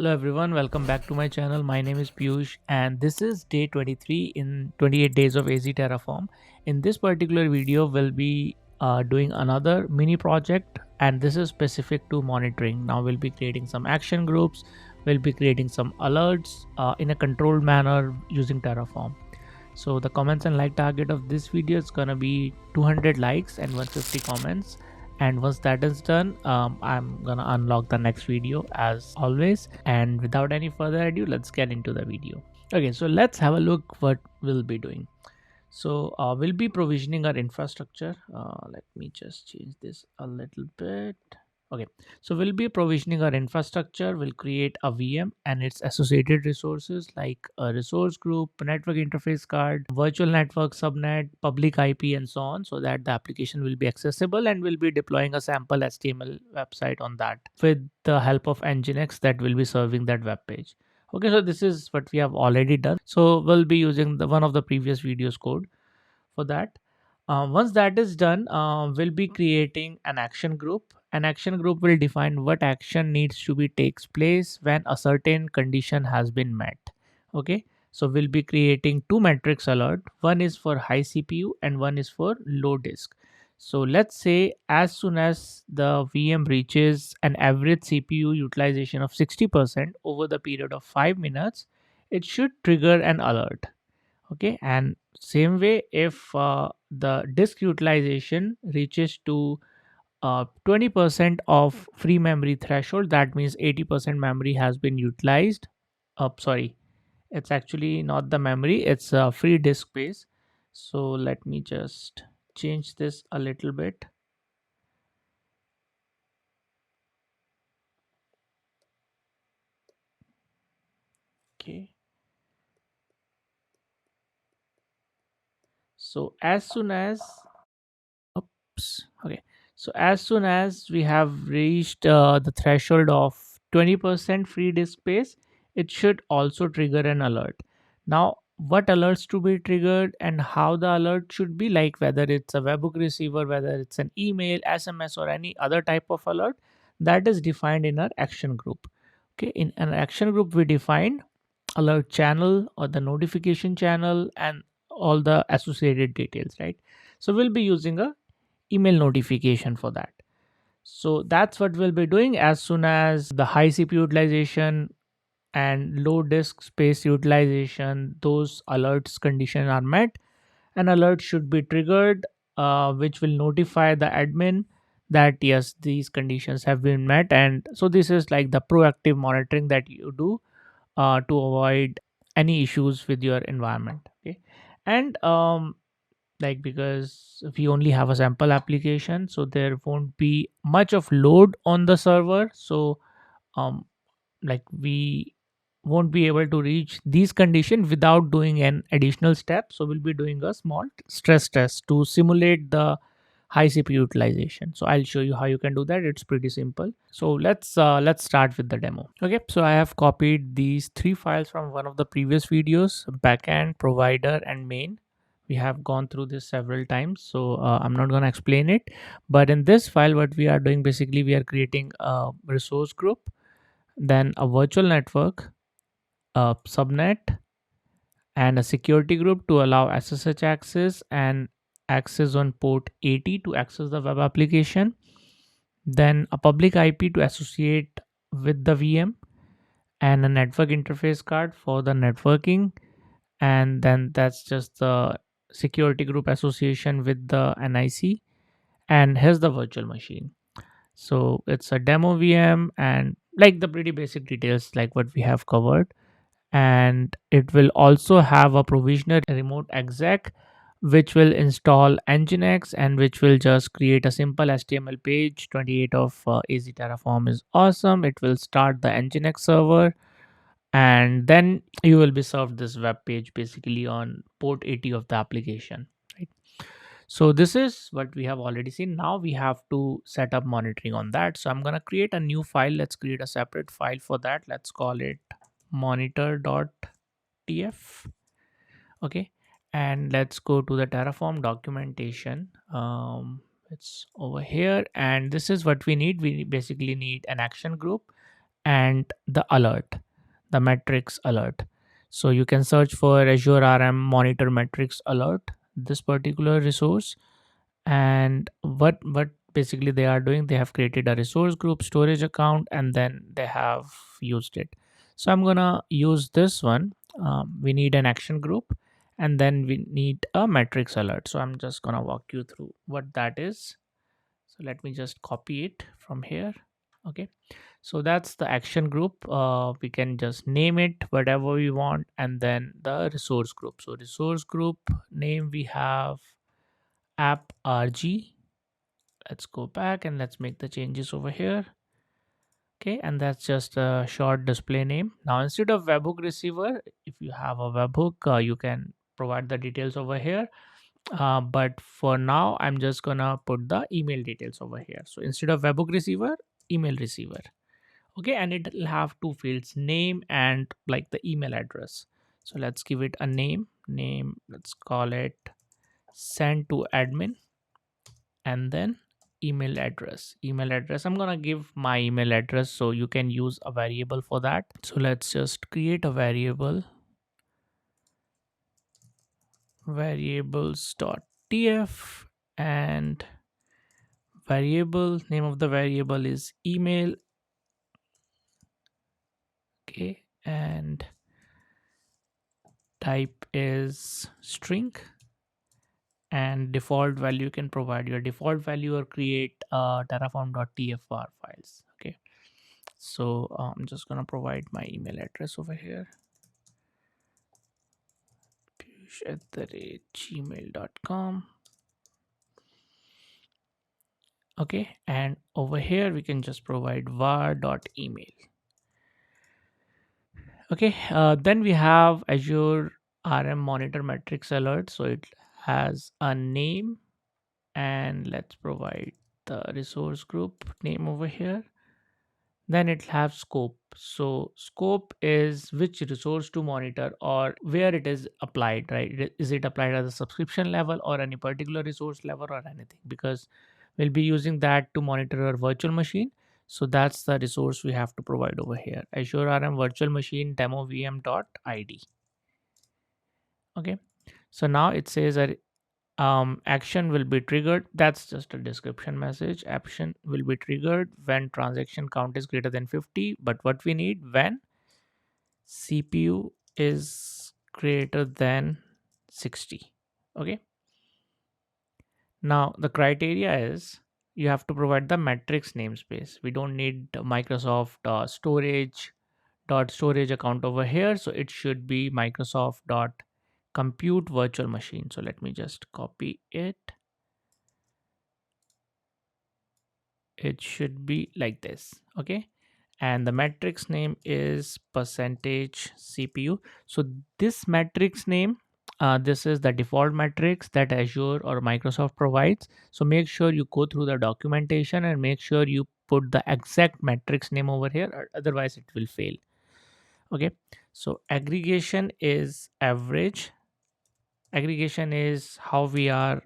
Hello everyone, welcome back to my channel. My name is Piyush and this is day 23 in 28 days of Azure Terraform. In this particular video, we'll be doing another mini project and this is specific to monitoring. Now we'll be creating some action groups, we'll be creating some alerts in a controlled manner using Terraform. So the comments and like target of this video is gonna be 200 likes and 150 comments. And once that is done, I'm gonna unlock the next video as always. And without any further ado, let's get into the video. Okay, so let's have a look what we'll be doing. So we'll be provisioning our infrastructure. Let me just change this a little bit. Okay, so we'll be provisioning our infrastructure. We'll create a VM and its associated resources like a resource group, network interface card, virtual network, subnet, public IP, and so on, so that the application will be accessible. And we'll be deploying a sample HTML website on that with the help of Nginx that will be serving that web page. Okay, so this is what we have already done. So we'll be using the one of the previous videos code for that. Once that is done, we'll be creating an action group. An action group will define what action needs to be takes place when a certain condition has been met. Okay, so we'll be creating two metrics alert. One is for high CPU and one is for low disk. So let's say as soon as the VM reaches an average CPU utilization of 60% over the period of 5 minutes, it should trigger an alert. Okay, and same way if the disk utilization reaches to 20% of free memory threshold, that means 80% memory has been utilized. Sorry, it's actually not the memory, it's free disk space. So let me just change this a little bit. Okay, so as soon as oops okay, so as soon as we have reached the threshold of 20% free disk space, it should also trigger an alert. Now what alerts to be triggered and how the alert should be, like whether it's a webhook receiver, whether it's an email, SMS, or any other type of alert, that is defined in our action group. Okay, in an action group we define alert channel or the notification channel and all the associated details, right? So we'll be using a email notification for that. So that's what we'll be doing. As soon as the high CPU utilization and low disk space utilization, those alerts condition are met, an alert should be triggered, which will notify the admin that yes, these conditions have been met. And so this is like the proactive monitoring that you do to avoid any issues with your environment. Okay, and like because we only have a sample application, so there won't be much of load on the server. So um like we won't be able to reach these conditions without doing an additional step. So we'll be doing a small stress test to simulate the high CPU utilization. So I'll show you how you can do that. It's pretty simple. So let's start with the demo. Okay, so I have copied these three files from one of the previous videos: backend, provider, and main. We have gone through this several times, so I'm not going to explain it. But in this file, what we are doing, basically we are creating a resource group, then a virtual network, a subnet, and a security group to allow SSH access and access on port 80 to access the web application, then a public IP to associate with the VM, and a network interface card for the networking. And then that's just the security group association with the NIC. And here's the virtual machine. So it's a demo VM and like the pretty basic details like what we have covered. And it will also have a provisioner remote exec which will install nginx and which will just create a simple HTML page. 28 of AZ Terraform is awesome. It will start the nginx server and then you will be served this web page basically on port 80 of the application, right? So this is what we have already seen. Now we have to set up monitoring on that. So I'm going to create a new file. Let's create a separate file for that. Let's call it monitor.tf. Okay, and let's go to the Terraform documentation. It's over here and this is what we need. We basically need an action group and the alert, the metrics alert. So you can search for Azure RM monitor metrics alert, this particular resource. And what basically they are doing, they have created a resource group storage account and then they have used it. So I'm gonna use this one. We need an action group and then we need a metrics alert. So I'm just gonna walk you through what that is. So let me just copy it from here. Okay, so that's the action group. We can just name it whatever we want, and then the resource group. So resource group name we have app rg. Let's go back and let's make the changes over here. Okay, and that's just a short display name. Now instead of webhook receiver, if you have a webhook, you can provide the details over here. But for now I'm just gonna put the email details over here. So instead of webhook receiver, email receiver. Okay, and it'll have two fields, name and like the email address. So let's give it a name, let's call it send to admin, and then email address, I'm gonna give my email address, so you can use a variable for that. So let's just create a variable, variables.tf, and variable name of the variable is email. Okay, and type is string, and default value, you can provide your default value or create terraform.tfr files. Okay, so I'm just gonna provide my email address over here, piyush@gmail.com. Okay, and over here we can just provide var.email. Okay, then we have Azure RM monitor metrics alert. So it has a name, and let's provide the resource group name over here. Then it have scope. So scope is which resource to monitor or where it is applied, right? Is it applied at the subscription level or any particular resource level or anything? Because we'll be using that to monitor our virtual machine. So that's the resource we have to provide over here. Azure RM virtual machine demo vm.id. Okay. So now it says that action will be triggered. That's just a description message. Action will be triggered when transaction count is greater than 50, but what we need when CPU is greater than 60. Okay, now the criteria is you have to provide the metrics namespace. We don't need Microsoft storage dot storage account over here, so it should be Microsoft dot compute virtual machine. So let me just copy it. It should be like this. Okay, and the matrix name is percentage CPU. So this matrix name, this is the default matrix that Azure or Microsoft provides. So make sure you go through the documentation and make sure you put the exact matrix name over here, or otherwise it will fail. Okay, so aggregation is average. Aggregation is how we are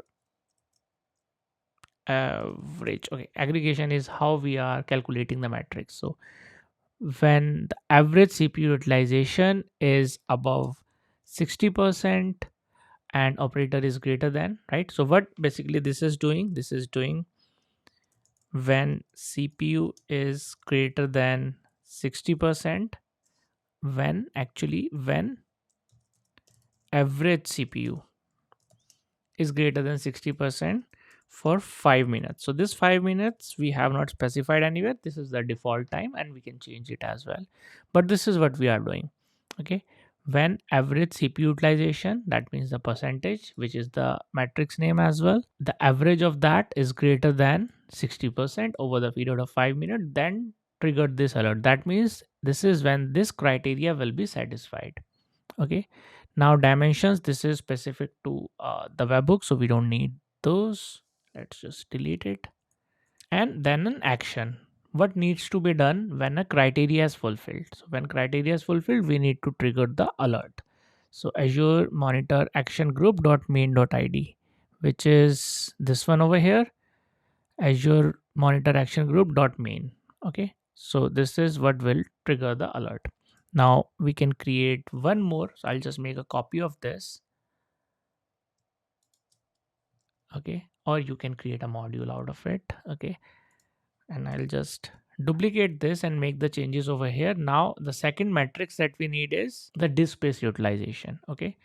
average. Okay, aggregation is how we are calculating the matrix. So when the average CPU utilization is above 60% and operator is greater than, right? So what basically this is doing when CPU is greater than 60%, when average CPU is greater than 60% for 5 minutes. So this 5 minutes we have not specified anywhere. This is the default time and we can change it as well, but this is what we are doing. Okay, when average CPU utilization, that means the percentage, which is the matrix name as well, the average of that is greater than 60% over the period of 5 minutes, then trigger this alert. That means this is when this criteria will be satisfied. Okay, now dimensions, this is specific to the webhook, so we don't need those. Let's just delete it. And then an action, what needs to be done when a criteria is fulfilled. So when criteria is fulfilled, we need to trigger the alert. So Azure monitor action group dot main dot id, which is this one over here, Azure monitor action group dot main. Okay, So this is what will trigger the alert. Now we can create one more. So I'll just make a copy of this. Okay, or you can create a module out of it. Okay, and I'll just duplicate this and make the changes over here. Now the second matrix that we need is the disk space utilization. Okay,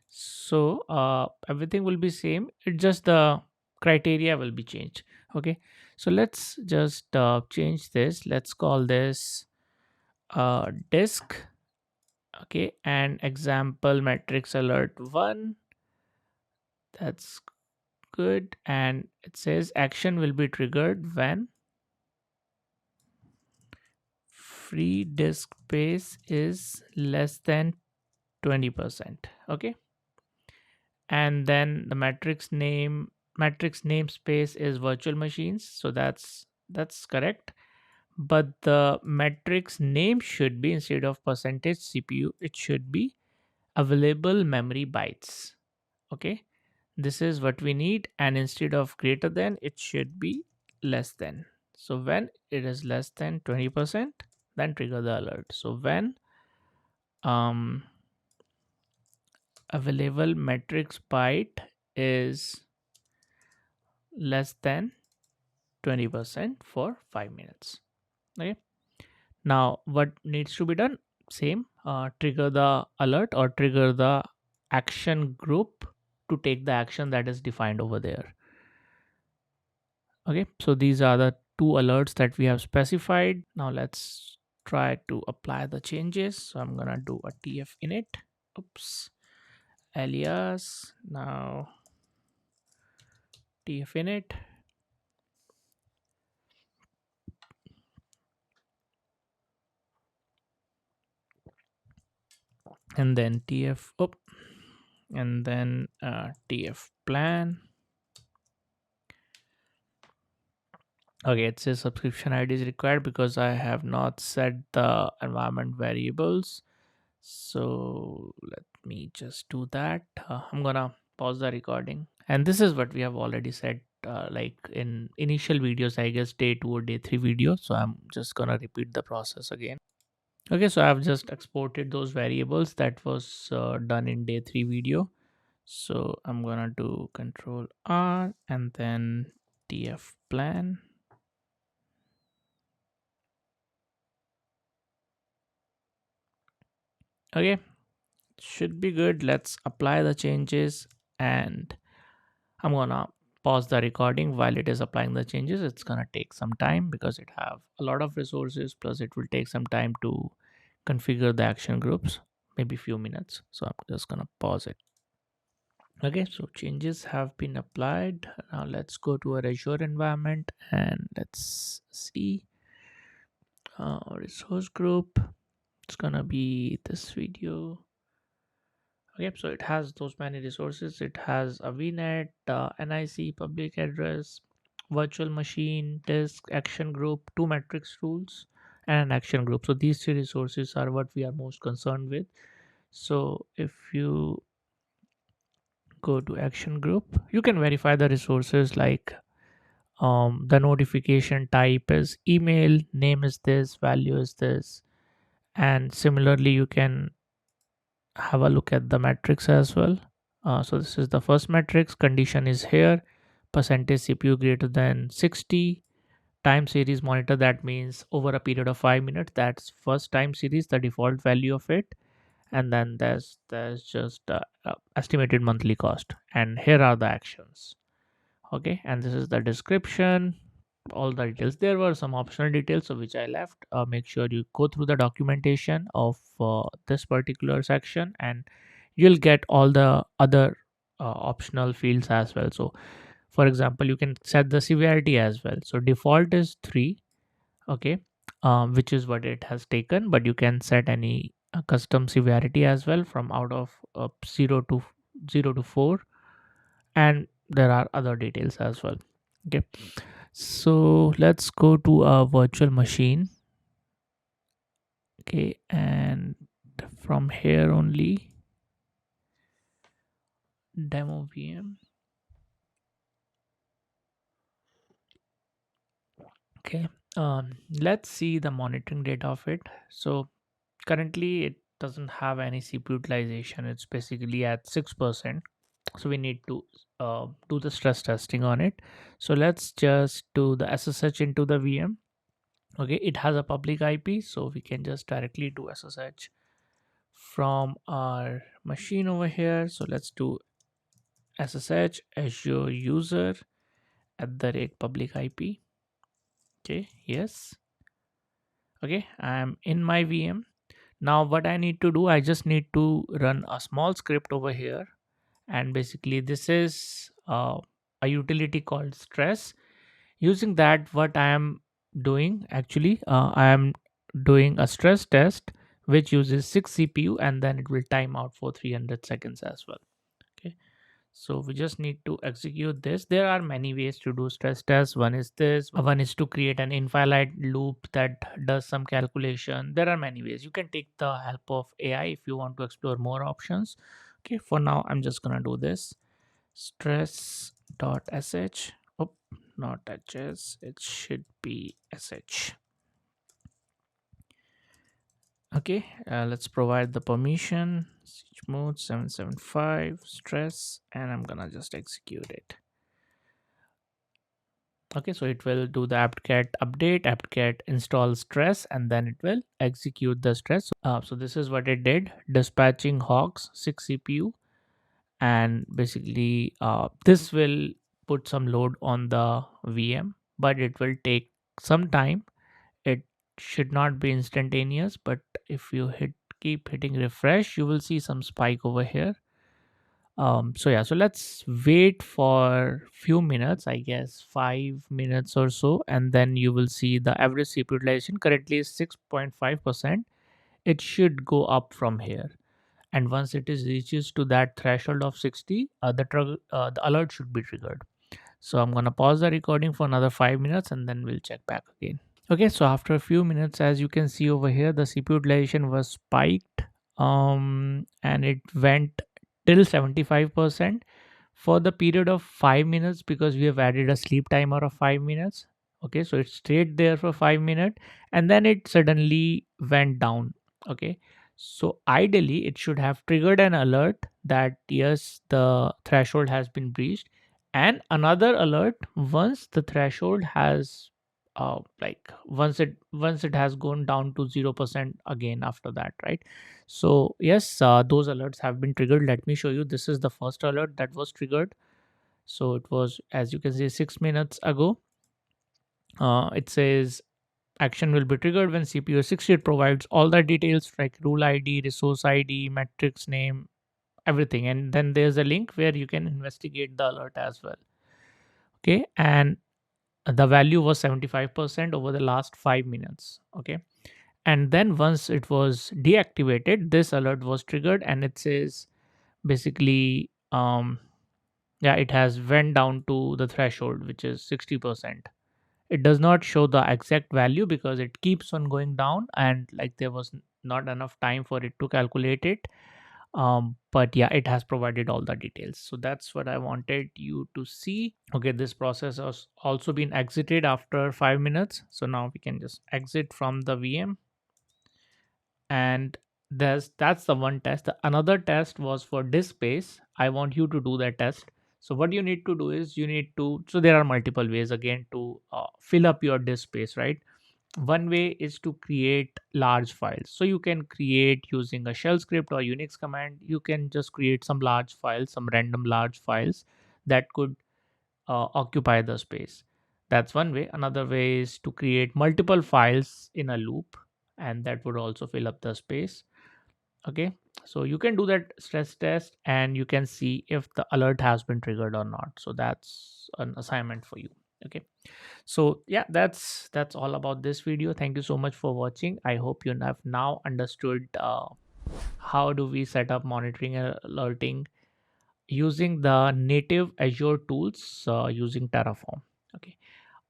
so everything will be same, it just the criteria will be changed. Okay, so let's just change this. Let's call this disk. Okay, and example matrix alert 1. That's good. And it says action will be triggered when free disk space is less than 20%. Okay, and then the matrix namespace is virtual machines, so that's correct. But the matrix name should be, instead of percentage cpu, it should be available memory bytes. Okay, this is what we need. And instead of greater than, it should be less than. So when it is less than 20%, then trigger the alert. So when um available matrix byte is less than 20% for 5 minutes. Okay, now what needs to be done? Same, trigger the alert or trigger the action group to take the action that is defined over there. Okay, so these are the two alerts that we have specified. Now let's try to apply the changes. So I'm gonna do a tf init, oops, alias, now tf init, and then tf up, and then tf plan. Okay, it says subscription id is required because I have not set the environment variables. So let me just do that. I'm gonna pause the recording, and this is what we have already said, like in initial videos, I guess day 2 or day 3 video. So I'm just gonna repeat the process again. Okay, so I've just exported those variables that was done in day 3 video. So I'm gonna do control R and then tf plan. Okay, should be good. Let's apply the changes, and I'm gonna pause the recording while it is applying the changes. It's gonna take some time because it have a lot of resources, plus it will take some time to configure the action groups, maybe few minutes. So I'm just gonna pause it. Okay, so changes have been applied. Now let's go to our Azure environment and let's see resource group. It's gonna be this video. Okay, so it has those many resources. It has a VNET, NIC, public address, virtual machine, disk, action group, two matrix rules, and an action group. So these three resources are what we are most concerned with. So if you go to action group, you can verify the resources like the notification type is email, name is this, value is this, and similarly you can have a look at the matrix as well. So this is the first matrix. Condition is here. Percentage CPU greater than 60. Time series monitor, that means over a period of 5 minutes. That's first time series, the default value of it. And then there's just estimated monthly cost. And here are the actions. Okay, and this is the description, all the details. There were some optional details, so which I left. Make sure you go through the documentation of this particular section, and you'll get all the other optional fields as well. So for example, you can set the severity as well. So default is 3. Okay, which is what it has taken, but you can set any custom severity as well, from out of 0 to 4, and there are other details as well. Okay, so let's go to a virtual machine. Okay, and from here only, demo VM. Okay, Let's see the monitoring data of it. So currently it doesn't have any CPU utilization. It's basically at 6%. So we need to do the stress testing on it. So let's just do the SSH into the VM. Okay, it has a public IP, so we can just directly do SSH from our machine over here. So let's do SSH Azure user at the rate public IP. Okay, yes. Okay, I'm in my VM. Now what I need to do, I just need to run a small script over here, and basically this is a utility called stress. Using that, what I am doing actually, I am doing a stress test which uses 6 CPU, and then it will time out for 300 seconds as well. Okay, so we just need to execute this. There are many ways to do stress tests. One is this, one is to create an infinite loop that does some calculation. There are many ways. You can take the help of AI if you want to explore more options. Okay, for now I'm just gonna do this stress.sh. Oh, not hs, it should be sh. Okay, let's provide the permission switch mode 775 stress, and I'm gonna just execute it. Okay, so it will do the apt-get update, apt-get install stress, and then it will execute the stress. So this is what it did: dispatching hogs 6 CPU, and basically this will put some load on the VM, but it will take some time. It should not be instantaneous, but if you keep hitting refresh, you will see some spike over here. So yeah, so let's wait for few minutes, I guess 5 minutes or so, and then you will see the average CPU utilization currently is 6.5%. It should go up from here, and once it is reaches to that threshold of 60, the alert should be triggered. So I'm gonna pause the recording for another 5 minutes, and then we'll check back again. Okay, so after a few minutes, as you can see over here, the CPU utilization was spiked, and it went till 75% for the period of 5 minutes, because we have added a sleep timer of 5 minutes. Okay, so it stayed there for 5 minutes, and then it suddenly went down. Okay, so ideally it should have triggered an alert that yes, the threshold has been breached, and another alert once the threshold has like once it has gone down to 0% again after that, right? So yes, those alerts have been triggered. Let me show you. This is the first alert that was triggered. So it was, as you can see, 6 minutes ago. It says action will be triggered when CPU 60. It provides all the details like rule ID, resource ID, matrix name, everything, and then there's a link where you can investigate the alert as well. Okay, and the value was 75% over the last 5 minutes. Okay, and then once it was deactivated, this alert was triggered, and it says basically yeah, it has went down to the threshold, which is 60%. It does not show the exact value because it keeps on going down, and like there was not enough time for it to calculate it. But yeah, it has provided all the details. So that's what I wanted you to see. Okay, this process has also been exited after 5 minutes. So now we can just exit from the VM, and that's the one test. The another test was for disk space. I want you to do that test. So what you need to do is you need to, so there are multiple ways again to fill up your disk space, right? One way is to create large files. So you can create using a shell script or Unix command. You can just create some large files, some random large files that could occupy the space. That's one way. Another way is to create multiple files in a loop, and that would also fill up the space. Okay, so you can do that stress test, and you can see if the alert has been triggered or not. So that's an assignment for you. Okay, so yeah, that's all about this video. Thank you so much for watching. I hope you have now understood how do we set up monitoring and alerting using the native Azure tools using Terraform. Okay,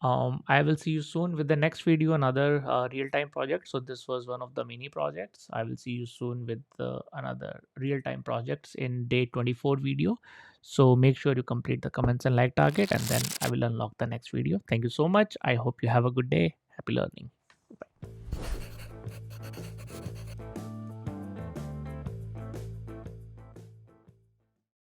I will see you soon with the next video, another real-time project. So this was one of the mini projects. I will see you soon with another real-time projects in day 24 video. So make sure you complete the comments and like target, and then I will unlock the next video. Thank you so much. I hope you have a good day. Happy learning.